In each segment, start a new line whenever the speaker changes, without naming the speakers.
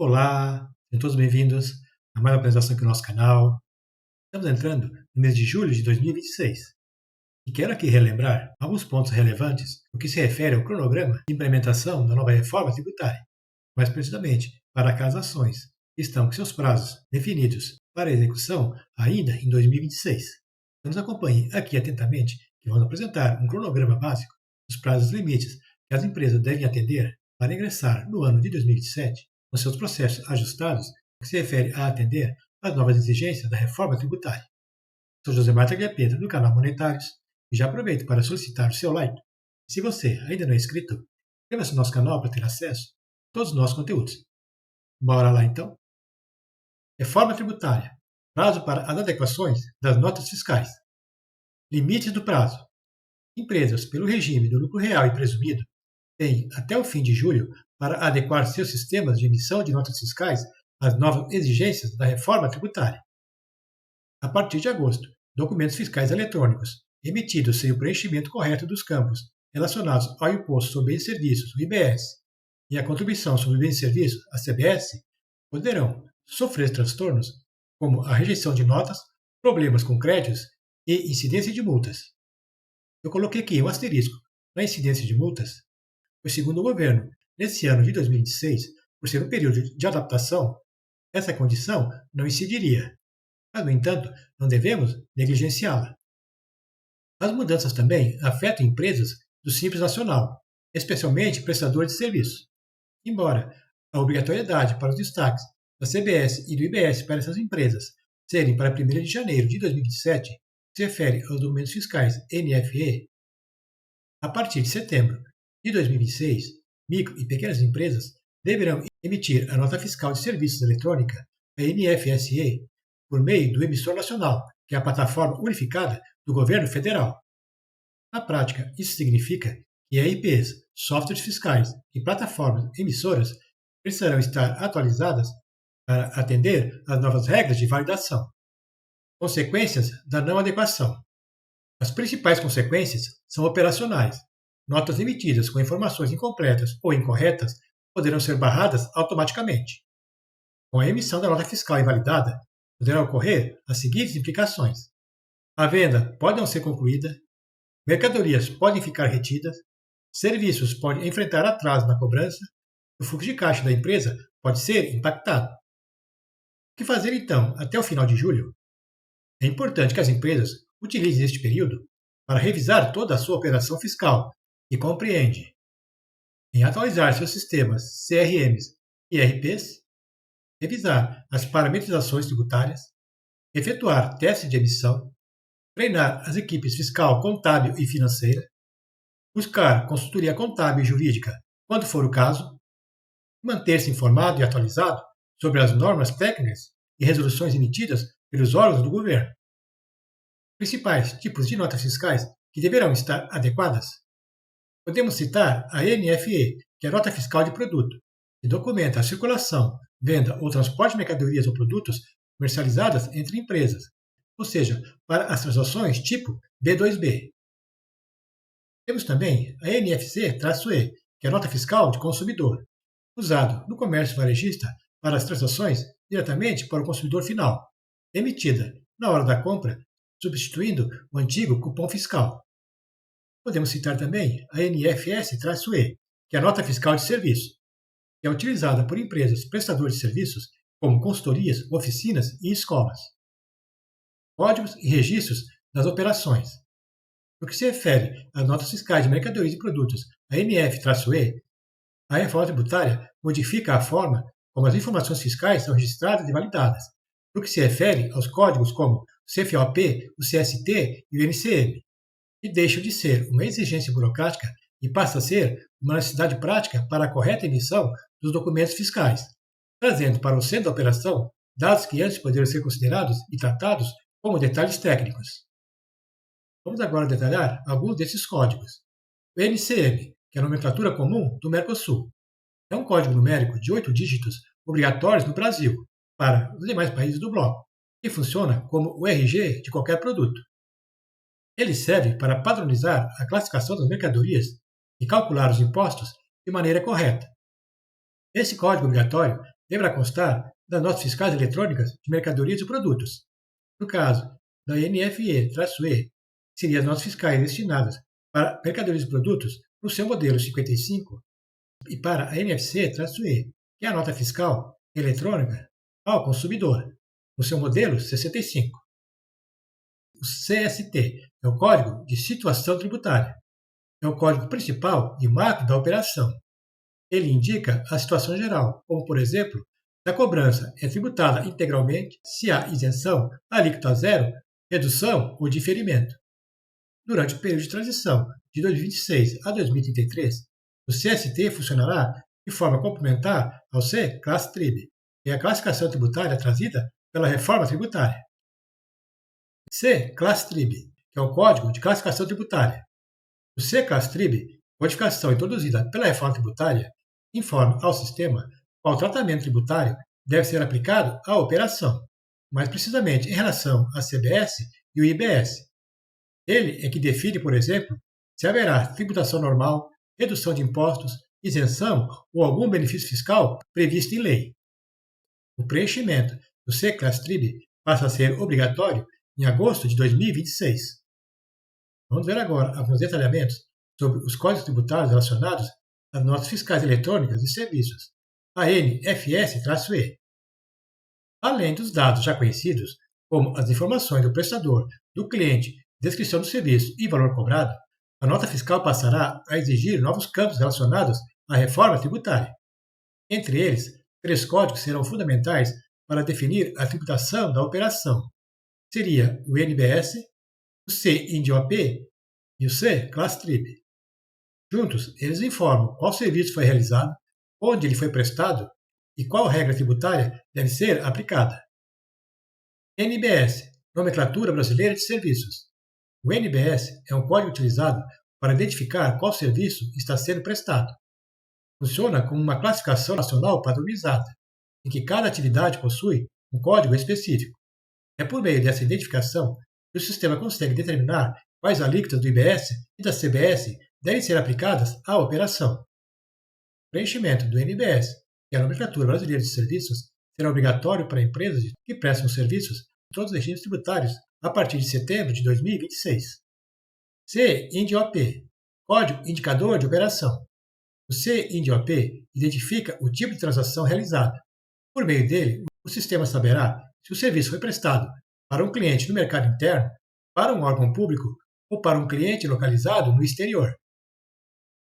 Olá, sejam todos bem-vindos a mais uma apresentação aqui no nosso canal. Estamos entrando no mês de julho de 2026 e quero aqui relembrar alguns pontos relevantes no que se refere ao cronograma de implementação da nova reforma tributária, mais precisamente para aquelas ações que estão com seus prazos definidos para execução ainda em 2026. Então nos acompanhem aqui atentamente que vamos apresentar um cronograma básico dos prazos limites que as empresas devem atender para ingressar no ano de 2027 com seus processos ajustados no que se refere a atender às novas exigências da reforma tributária. Sou José Marta Pedro do canal Monetários e já aproveito para solicitar o seu like. Se você ainda não é inscrito, inscreva-se no nosso canal para ter acesso a todos os nossos conteúdos. Bora lá então? Reforma tributária. Prazo para as adequações das notas fiscais. Limites do prazo. Empresas, pelo regime do lucro real e presumido, têm até o fim de julho para adequar seus sistemas de emissão de notas fiscais às novas exigências da reforma tributária. A partir de agosto, documentos fiscais eletrônicos emitidos sem o preenchimento correto dos campos relacionados ao Imposto sobre Bens e Serviços, o IBS, e à Contribuição sobre Bens e Serviços, a CBS, poderão sofrer transtornos como a rejeição de notas, problemas com créditos e incidência de multas. Eu coloquei aqui um asterisco na incidência de multas, pois, segundo o governo, nesse ano de 2026, por ser um período de adaptação, essa condição não incidiria. Mas, no entanto, não devemos negligenciá-la. As mudanças também afetam empresas do Simples Nacional, especialmente prestadores de serviços. Embora a obrigatoriedade para os destaques da CBS e do IBS para essas empresas serem para 1º de janeiro de 2027, se refere aos documentos fiscais NFE, a partir de setembro de 2026, micro e pequenas empresas deverão emitir a nota fiscal de serviços eletrônica, a NFSE, por meio do emissor nacional, que é a plataforma unificada do governo federal. Na prática, isso significa que EIPs, softwares fiscais e plataformas emissoras precisarão estar atualizadas para atender às novas regras de validação. Consequências da não adequação. As principais consequências são operacionais. Notas emitidas com informações incompletas ou incorretas poderão ser barradas automaticamente. Com a emissão da nota fiscal invalidada, poderão ocorrer as seguintes implicações: a venda pode não ser concluída, mercadorias podem ficar retidas, serviços podem enfrentar atraso na cobrança, o fluxo de caixa da empresa pode ser impactado. O que fazer então até o final de julho? É importante que as empresas utilizem este período para revisar toda a sua operação fiscal, que compreende em atualizar seus sistemas CRMs e ERPs, revisar as parametrizações tributárias, efetuar testes de emissão, treinar as equipes fiscal, contábil e financeira, buscar consultoria contábil e jurídica quando for o caso, manter-se informado e atualizado sobre as normas técnicas e resoluções emitidas pelos órgãos do governo. Principais tipos de notas fiscais que deverão estar adequadas. Podemos citar a NFE, que é a Nota Fiscal de Produto, que documenta a circulação, venda ou transporte de mercadorias ou produtos comercializadas entre empresas, ou seja, para as transações tipo B2B. Temos também a NFC-E, que é a Nota Fiscal de Consumidor, usado no comércio varejista para as transações diretamente para o consumidor final, emitida na hora da compra, substituindo o antigo cupom fiscal. Podemos citar também a NFS-E, que é a Nota Fiscal de Serviço, que é utilizada por empresas prestadoras de serviços como consultorias, oficinas e escolas. Códigos e registros das operações. No que se refere às notas fiscais de mercadorias e produtos, a NF-E, a reforma tributária modifica a forma como as informações fiscais são registradas e validadas, no que se refere aos códigos como o CFOP, o CST e o NCM, e deixam de ser uma exigência burocrática e passa a ser uma necessidade prática para a correta emissão dos documentos fiscais, trazendo para o centro da operação dados que antes poderiam ser considerados e tratados como detalhes técnicos. Vamos agora detalhar alguns desses códigos. O NCM, que é a nomenclatura comum do Mercosul, é um código numérico de 8 dígitos obrigatórios no Brasil para os demais países do bloco, e funciona como o RG de qualquer produto. Ele serve para padronizar a classificação das mercadorias e calcular os impostos de maneira correta. Esse código obrigatório deverá constar das notas fiscais eletrônicas de mercadorias e produtos. No caso da NFE-E, seriam as notas fiscais destinadas para mercadorias e produtos no seu modelo 55 e para a NFC-E, que é a nota fiscal eletrônica ao consumidor, no seu modelo 65. O CST é o Código de Situação Tributária. É o código principal e macro da operação. Ele indica a situação geral, como, por exemplo, se a cobrança é tributada integralmente, se há isenção, alíquota zero, redução ou diferimento. Durante o período de transição de 2026 a 2033, o CST funcionará de forma complementar ao C-Class-Trib, que é a classificação tributária trazida pela reforma tributária. C-Class-Trib, que é o Código de Classificação Tributária. O C-Class-Trib, codificação introduzida pela reforma tributária, informa ao sistema qual tratamento tributário deve ser aplicado à operação, mais precisamente em relação à CBS e o IBS. Ele é que define, por exemplo, se haverá tributação normal, redução de impostos, isenção ou algum benefício fiscal previsto em lei. O preenchimento do C-Class-Trib passa a ser obrigatório em agosto de 2026. Vamos ver agora alguns detalhamentos sobre os códigos tributários relacionados às notas fiscais eletrônicas e serviços, a NFS-E. Além dos dados já conhecidos, como as informações do prestador, do cliente, descrição do serviço e valor cobrado, a nota fiscal passará a exigir novos campos relacionados à reforma tributária. Entre eles, 3 códigos serão fundamentais para definir a tributação da operação. Seria o NBS, o C-INDOP e o C-Class-Trib. Juntos, eles informam qual serviço foi realizado, onde ele foi prestado e qual regra tributária deve ser aplicada. NBS, Nomenclatura Brasileira de Serviços. O NBS é um código utilizado para identificar qual serviço está sendo prestado. Funciona como uma classificação nacional padronizada, em que cada atividade possui um código específico. É por meio dessa identificação que o sistema consegue determinar quais alíquotas do IBS e da CBS devem ser aplicadas à operação. O preenchimento do NBS, que é a Nomenclatura Brasileira de Serviços, será obrigatório para empresas que prestam serviços em todos os regimes tributários a partir de setembro de 2026. C-INDOP, Código Indicador de Operação. O C-INDOP identifica o tipo de transação realizada. Por meio dele, o sistema saberá se o serviço foi prestado para um cliente no mercado interno, para um órgão público ou para um cliente localizado no exterior.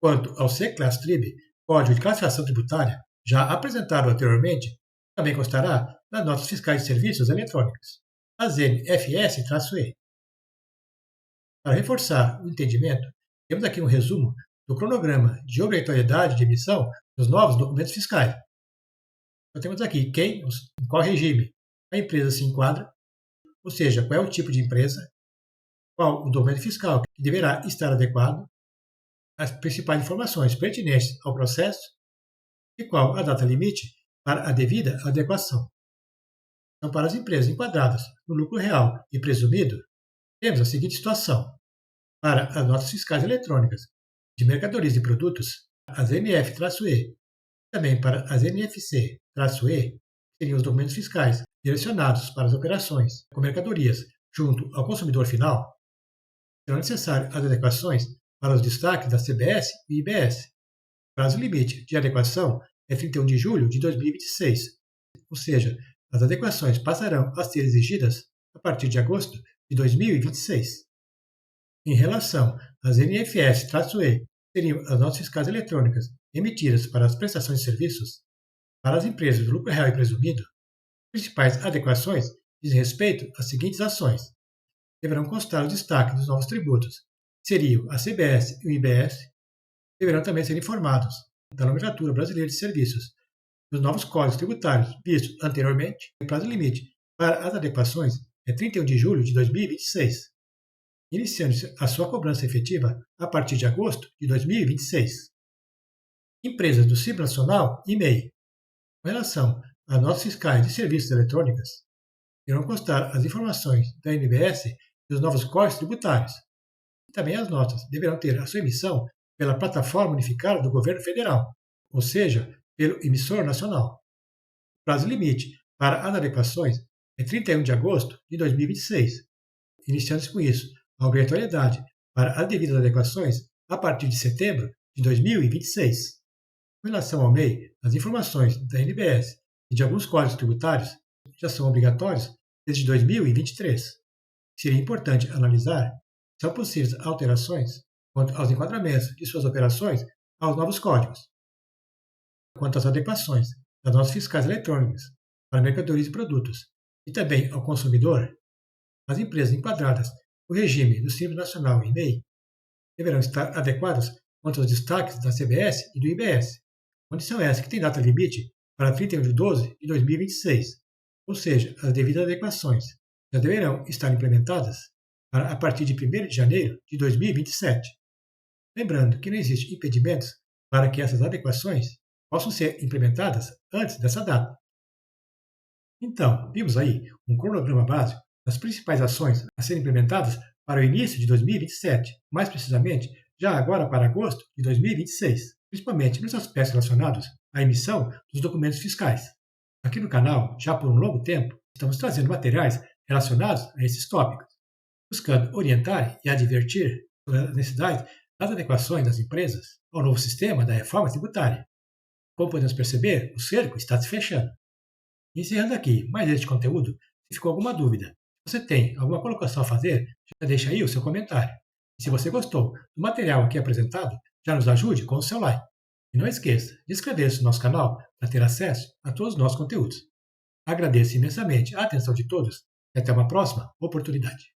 Quanto ao C-Class-Trib, Código de Classificação Tributária, já apresentado anteriormente, também constará nas notas fiscais de serviços eletrônicos, as NFS-E. Para reforçar o entendimento, temos aqui um resumo do cronograma de obrigatoriedade de emissão dos novos documentos fiscais. Então, temos aqui em qual regime a empresa se enquadra, ou seja, qual é o tipo de empresa, qual o documento fiscal que deverá estar adequado, as principais informações pertinentes ao processo e qual a data limite para a devida adequação. Então, para as empresas enquadradas no lucro real e presumido, temos a seguinte situação. Para as notas fiscais eletrônicas de mercadorias e produtos, as NF-E, também para as NFC-E, seriam os documentos fiscais direcionados para as operações com mercadorias junto ao consumidor final, serão necessárias as adequações para os destaques da CBS e IBS. O prazo limite de adequação é 31 de julho de 2026, ou seja, as adequações passarão a ser exigidas a partir de agosto de 2026. Em relação às NFS-E, seriam as notas fiscais eletrônicas emitidas para as prestações de serviços para as empresas do lucro real e presumido. As principais adequações dizem respeito às seguintes ações. Deverão constar os destaques dos novos tributos, que seriam a CBS e o IBS. Deverão também ser informados da Nomenclatura Brasileira de Serviços, dos novos códigos tributários vistos anteriormente. O prazo limite para as adequações é 31 de julho de 2026, iniciando-se a sua cobrança efetiva a partir de agosto de 2026. Empresas do Simples Nacional e MEI. Com relação às notas fiscais de serviços eletrônicas, irão constar as informações da NBS e os novos códigos tributários. E também as notas deverão ter a sua emissão pela Plataforma Unificada do Governo Federal, ou seja, pelo emissor nacional. prazo limite para as adequações é 31 de agosto de 2026, iniciando-se com isso a obrigatoriedade para as devidas adequações a partir de setembro de 2026. Com relação ao MEI, as informações da NBS e de alguns códigos tributários já são obrigatórios desde 2023. Seria importante analisar se são possíveis alterações quanto aos enquadramentos de suas operações aos novos códigos. Quanto às adequações das notas fiscais eletrônicas para mercadorias e produtos e também ao consumidor, as empresas enquadradas no regime do Simples Nacional e MEI deverão estar adequadas quanto aos destaques da CBS e do IBS, condição essa que tem data limite para 31 de 12 de 2026, ou seja, as devidas adequações já deverão estar implementadas para a partir de 1º de janeiro de 2027. Lembrando que não existem impedimentos para que essas adequações possam ser implementadas antes dessa data. Então, vimos aí um cronograma básico das principais ações a serem implementadas para o início de 2027, mais precisamente já agora para agosto de 2026, principalmente nos aspectos relacionados à emissão dos documentos fiscais. Aqui no canal, já por um longo tempo, estamos trazendo materiais relacionados a esses tópicos, buscando orientar e advertir sobre as necessidades das adequações das empresas ao novo sistema da reforma tributária. Como podemos perceber, o cerco está se fechando. Encerrando aqui mais este conteúdo, se ficou alguma dúvida, se você tem alguma colocação a fazer, já deixa aí o seu comentário. E se você gostou do material aqui apresentado, já nos ajude com o seu like. E não esqueça de inscrever-se no nosso canal para ter acesso a todos os nossos conteúdos. Agradeço imensamente a atenção de todos e até uma próxima oportunidade.